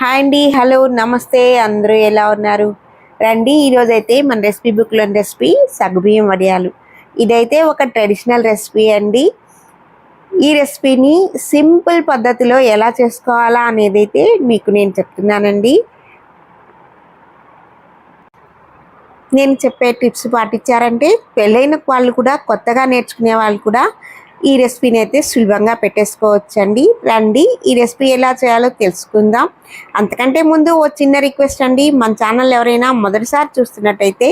Hi అండి, hello, నమస్తే. అందరూ ఎలా ఉన్నారు? రండి, ఈరోజైతే మన రెసిపీ బుక్లోని రెసిపీ సగ్గుబియ్యం వడియాలు. ఇదైతే ఒక ట్రెడిషనల్ రెసిపీ అండి. ఈ రెసిపీని సింపుల్ పద్ధతిలో ఎలా చేసుకోవాలా అనేది అయితే మీకు నేను చెప్తున్నానండి. నేను చెప్పే టిప్స్ పాటించారంటే పెళ్ళైన వాళ్ళు కూడా, కొత్తగా నేర్చుకునే వాళ్ళు కూడా ఈ రెసిపీని అయితే సులభంగా పెట్టేసుకోవచ్చండి. రండి, ఈ రెసిపీ ఎలా చేయాలో తెలుసుకుందాం. అంతకంటే ముందు ఓ చిన్న రిక్వెస్ట్ అండి, మన ఛానల్ ఎవరైనా మొదటిసారి చూస్తున్నట్టయితే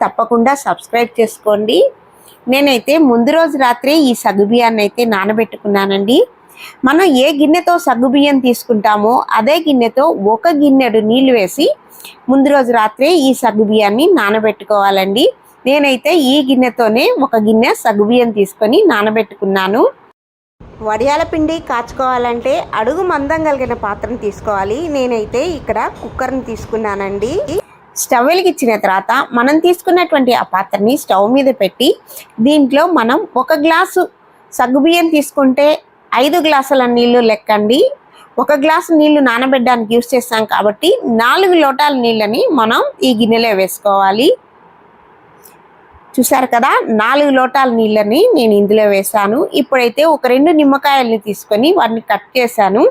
తప్పకుండా సబ్స్క్రైబ్ చేసుకోండి. నేనైతే ముందు రోజు రాత్రి ఈ సగ్గుబియ్యాన్ని అయితే నానబెట్టుకున్నానండి. మనం ఏ గిన్నెతో సగ్గుబియ్యం తీసుకుంటామో అదే గిన్నెతో ఒక గిన్నెడు నీళ్లు వేసి ముందు రోజు రాత్రి ఈ సగ్గుబియ్యాన్ని నానబెట్టుకోవాలండి. నేనైతే ఈ గిన్నెతోనే ఒక గిన్నె సగ్గుబియ్యం తీసుకొని నానబెట్టుకున్నాను. వడియాల పిండి కాచుకోవాలంటే అడుగు మందం కలిగిన పాత్రను తీసుకోవాలి. నేనైతే ఇక్కడ కుక్కర్ని తీసుకున్నానండి. స్టవ్ వెలిగించిన తర్వాత మనం తీసుకున్నటువంటి ఆ పాత్రని స్టవ్ మీద పెట్టి దీంట్లో మనం ఒక గ్లాసు సగ్గుబియ్యం తీసుకుంటే 5 గ్లాసుల నీళ్లు లెక్కండి. ఒక గ్లాసు నీళ్లు నానబెట్టడానికి యూస్ చేస్తాం కాబట్టి 4 లోటాల నీళ్ళని మనం ఈ గిన్నెలో వేసుకోవాలి. చూసారు కదా, 4 లోటాల నీళ్ళని నేను ఇందులో వేసాను. ఇప్పుడైతే ఒక 2 నిమ్మకాయల్ని తీసుకొని వాటిని కట్ చేశాను.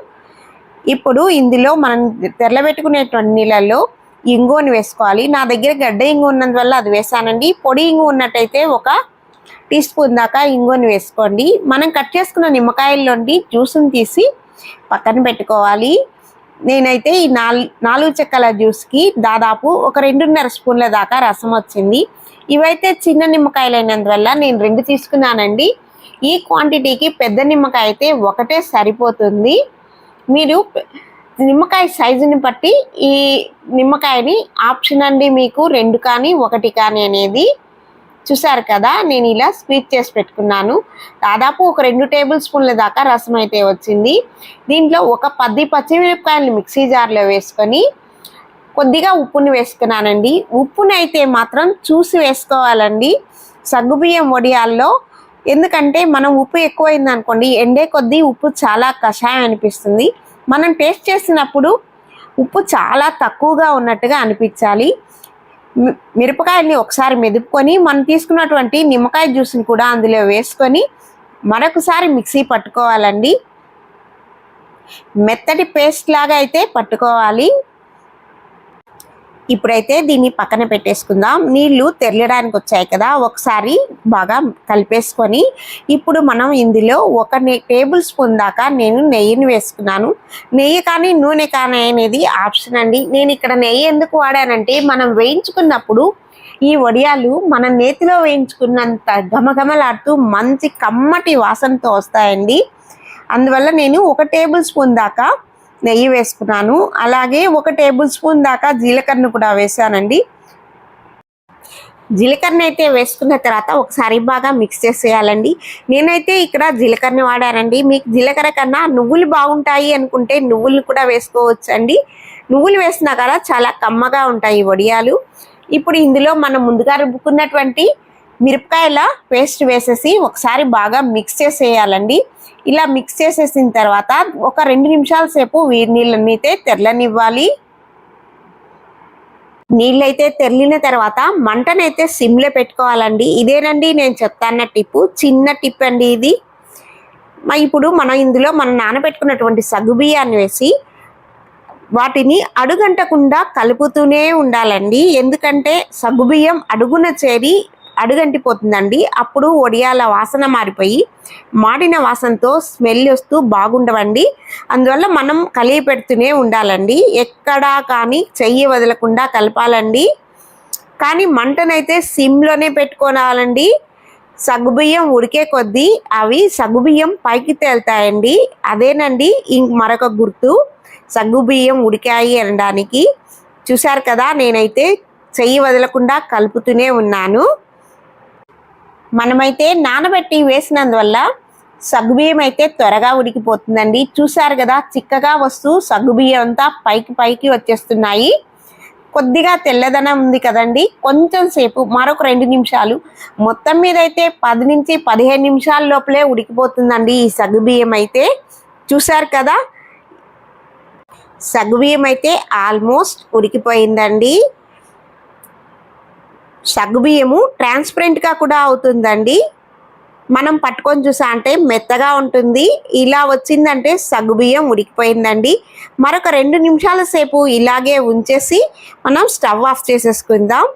ఇప్పుడు ఇందులో మనం తెరలబెట్టుకునేటువంటి నీళ్ళల్లో ఇంగువని వేసుకోవాలి. నా దగ్గర గడ్డ ఇంగు ఉన్నందువల్ల అది వేసానండి. పొడి ఇంగు ఉన్నట్టయితే ఒక టీ స్పూన్ దాకా ఇంగువని వేసుకోండి. మనం కట్ చేసుకున్న నిమ్మకాయల్లోండి జ్యూస్ని తీసి పక్కన పెట్టుకోవాలి. నేనైతే ఈ 4 చెక్కల జ్యూస్కి దాదాపు ఒక 2.5 స్పూన్ల దాకా రసం వచ్చింది. ఇవైతే చిన్న నిమ్మకాయలు అయినందువల్ల నేను 2 తీసుకున్నానండి. ఈ క్వాంటిటీకి పెద్ద నిమ్మకాయ అయితే ఒకటే సరిపోతుంది. మీరు నిమ్మకాయ సైజుని బట్టి ఈ నిమ్మకాయని ఆప్షన్ అండి, మీకు 2 కానీ 1 కానీ అనేది. చూసారు కదా, నేను ఇలా స్క్వీజ్ చేసి పెట్టుకున్నాను. దాదాపు ఒక 2 టేబుల్ స్పూన్ల దాకా రసం అయితే వచ్చింది. దీంట్లో ఒక 10 పచ్చిమిరపకాయలు మిక్సీ జార్లో వేసుకొని కొద్దిగా ఉప్పుని వేసుకున్నానండి. ఉప్పుని అయితే మాత్రం చూసి వేసుకోవాలండి సగ్గుబియ్యం వడియాల్లో. ఎందుకంటే మనం ఉప్పు ఎక్కువైంది అనుకోండి, ఎండే కొద్దీ ఉప్పు చాలా కషాయం అనిపిస్తుంది. మనం టేస్ట్ చేసినప్పుడు ఉప్పు చాలా తక్కువగా ఉన్నట్టుగా అనిపించాలి. మిరపకాయల్ని ఒకసారి మెదుపుకొని మనం తీసుకున్నటువంటి నిమ్మకాయ జ్యూస్ని కూడా అందులో వేసుకొని మరొకసారి మిక్సీ పట్టుకోవాలండి. మెత్తటి పేస్ట్ లాగా అయితే పట్టుకోవాలి. ఇప్పుడైతే దీన్ని పక్కన పెట్టేసుకుందాం. నీళ్లు తెరలడానికి వచ్చాయి కదా, ఒకసారి బాగా కలిపేసుకొని ఇప్పుడు మనం ఇందులో ఒక టేబుల్ స్పూన్ దాకా నేను నెయ్యిని వేసుకున్నాను. నెయ్యి కానీ నూనె కానీ అనేది ఆప్షన్ అండి. నేను ఇక్కడ నెయ్యి ఎందుకు వాడానంటే మనం వేయించుకున్నప్పుడు ఈ వడియాలు మన నేతిలో వేయించుకున్నంత ఘమఘమలాడుతూ మంచి కమ్మటి వాసనతో వస్తాయండి. అందువల్ల నేను ఒక టేబుల్ స్పూన్ దాకా నెయ్యి వేసుకున్నాను. అలాగే ఒక టేబుల్ స్పూన్ దాకా జీలకర్రను కూడా వేసానండి. జీలకర్ర అయితే వేసుకున్న తర్వాత ఒకసారి బాగా మిక్స్ చేసేయాలండి. నేనైతే ఇక్కడ జీలకర్రని వాడానండి. మీకు జీలకర్ర కన్నా నువ్వులు బాగుంటాయి అనుకుంటే నువ్వులు కూడా వేసుకోవచ్చండి. నువ్వులు వేసినా కదా చాలా కమ్మగా ఉంటాయి వడియాలు. ఇప్పుడు ఇందులో మనం ముందుగా రుబ్బుకున్నటువంటి మిరపకాయల పేస్ట్ వేసేసి ఒకసారి బాగా మిక్స్ చేసేయాలండి. ఇలా మిక్స్ చేసేసిన తర్వాత ఒక 2 నిమిషాల సేపు నీళ్ళని అయితే తెరలనివ్వాలి. నీళ్ళైతే తెరలిన తర్వాత మంటనైతే సిమ్లో పెట్టుకోవాలండి. ఇదేనండి నేను చెప్తాన్న టిప్పు, చిన్న టిప్ అండి ఇది. ఇప్పుడు మనం ఇందులో మనం నానబెట్టుకున్నటువంటి సగ్గుబియ్యాన్ని వేసి వాటిని అడుగంటకుండా కలుపుతూనే ఉండాలండి. ఎందుకంటే సగ్గుబియ్యం అడుగున చేరి అడుగంటిపోతుందండి. అప్పుడు వడియాల వాసన మారిపోయి మాడిన వాసనతో స్మెల్ వస్తూ బాగుండవండి. అందువల్ల మనం కలిగి పెడుతూనే ఉండాలండి. ఎక్కడా కానీ చెయ్యి వదలకుండా కలపాలండి. కానీ మంటనైతే సిమ్లోనే పెట్టుకోవాలండి. సగ్గుబియ్యం ఉడికే కొద్దీ అవి సగ్గుబియ్యం పైకి తేలుతాయండి. అదేనండి మరొక గుర్తు సగ్గుబియ్యం ఉడికాయి అనడానికి. చూశారు కదా, నేనైతే చెయ్యి వదలకుండా కలుపుతూనే ఉన్నాను. మనమైతే నానబెట్టి వేసినందువల్ల సగ్గుబియ్యం అయితే త్వరగా ఉడికిపోతుందండి. చూసారు కదా, చిక్కగా వస్తూ సగ్గుబియ్యం అంతా పైకి వచ్చేస్తున్నాయి. కొద్దిగా తెల్లదనం ఉంది కదండి, కొంచెం సేపు మరొక 2 నిమిషాలు, మొత్తం మీద అయితే 10 నుంచి 15 నిమిషాల లోపలే ఉడికిపోతుందండి ఈ సగ్గుబియ్యం అయితే. చూసారు కదా, సగ్గుబియ్యం అయితే ఆల్మోస్ట్ ఉడికిపోయిందండి. సగ్గుబియ్యము ట్రాన్స్పరెంట్గా కూడా అవుతుందండి. మనం పట్టుకొని చూసా అంటే మెత్తగా ఉంటుంది. ఇలా వచ్చిందంటే సగ్గుబియ్యం ఉడికిపోయిందండి. మరొక 2 నిమిషాల సేపు ఇలాగే ఉంచేసి మనం స్టవ్ ఆఫ్ చేసేసుకుందాం.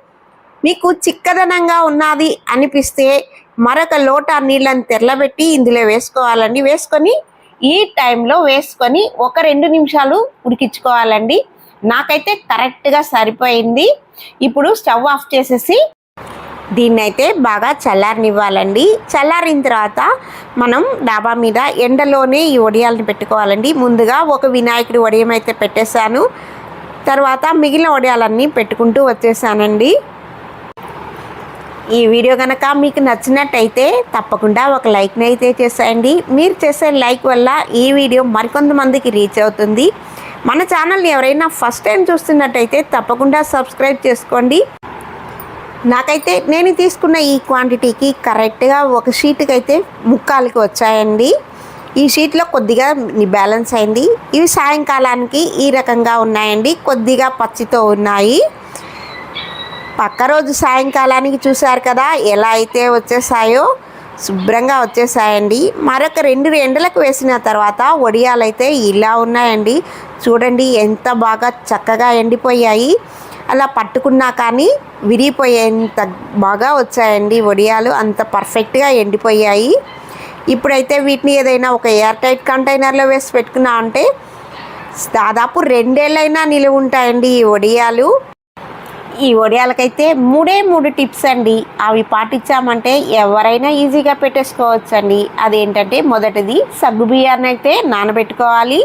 మీకు చిక్కదనంగా ఉన్నది అనిపిస్తే మరొక లోట నీళ్ళని తెరలబెట్టి ఇందులో వేసుకోవాలండి. వేసుకొని ఈ టైంలో వేసుకొని ఒక 2 నిమిషాలు ఉడికించుకోవాలండి. నాకైతే కరెక్ట్గా సరిపోయింది. ఇప్పుడు స్టవ్ ఆఫ్ చేసేసి దీన్నైతే బాగా చల్లారనివ్వాలండి. చల్లారిన తర్వాత మనం డాబా మీద ఎండలోనే ఈ వడియాలను పెట్టుకోవాలండి. ముందుగా ఒక వినాయకుడి వడియం అయితే పెట్టేశాను. తర్వాత మిగిలిన వడియాలన్నీ పెట్టుకుంటూ వచ్చేసానండి. ఈ వీడియో కనుక మీకు నచ్చినట్టయితే తప్పకుండా ఒక లైక్ని అయితే చేసేయండి. మీరు చేసే లైక్ వల్ల ఈ వీడియో మరికొంతమందికి రీచ్ అవుతుంది. మన ఛానల్ని ఎవరైనా ఫస్ట్ టైం చూస్తున్నట్టయితే తప్పకుండా సబ్స్క్రైబ్ చేసుకోండి. నాకైతే నేను తీసుకున్న ఈ క్వాంటిటీకి కరెక్ట్గా ఒక షీట్కి అయితే ముక్కాలకి వచ్చాయండి. ఈ షీట్లో కొద్దిగా బ్యాలెన్స్ అయింది. ఇవి సాయంకాలానికి ఈ రకంగా ఉన్నాయండి. కొద్దిగా పచ్చితో ఉన్నాయి. పక్క రోజు సాయంకాలానికి చూశారు కదా ఎలా అయితే వచ్చేసాయో, శుభ్రంగా వచ్చేసాయండి. మరొక 2 ఎండలకు వేసిన తర్వాత వడియాలైతే ఇలా ఉన్నాయండి. చూడండి ఎంత బాగా చక్కగా ఎండిపోయాయి. అలా పట్టుకున్నా కానీ విరిగిపోయేంత బాగా వచ్చాయండి వడియాలు. అంత పర్ఫెక్ట్గా ఎండిపోయాయి. ఇప్పుడైతే వీటిని ఏదైనా ఒక ఎయిర్ టైట్ కంటైనర్లో వేసి పెట్టుకున్నా అంటే దాదాపు 2 ఏళ్ళైనా నిలువ ఉంటాయండి ఈ వడియాలు. ఈ వడియాలకైతే 3 టిప్స్ అండి. అవి పాటించామంటే ఎవరైనా ఈజీగా పెట్టేసుకోవచ్చండి. అదేంటంటే మొదటిది సగ్గుబియ్యాన్ని అయితే నానబెట్టుకోవాలి.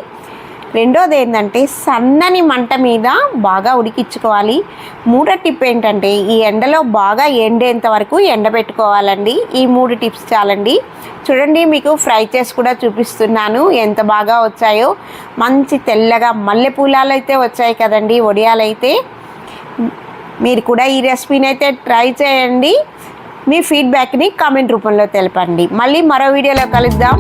రెండోది ఏంటంటే సన్నని మంట మీద బాగా ఉడికించుకోవాలి. మూడో టిప్ ఏంటంటే ఈ ఎండలో బాగా ఎండేంత వరకు ఎండబెట్టుకోవాలండి. ఈ 3 టిప్స్ చాలండి. చూడండి మీకు ఫ్రై చేసి కూడా చూపిస్తున్నాను ఎంత బాగా వచ్చాయో. మంచి తెల్లగా మల్లెపూలాలు అయితే వచ్చాయి కదండి వడియాలైతే. మీరు కూడా ఈ రెసిపీని అయితే ట్రై చేయండి. మీ ఫీడ్బ్యాక్ని కామెంట్ రూపంలో తెలపండి. మళ్ళీ మరో వీడియోలో కలుద్దాం.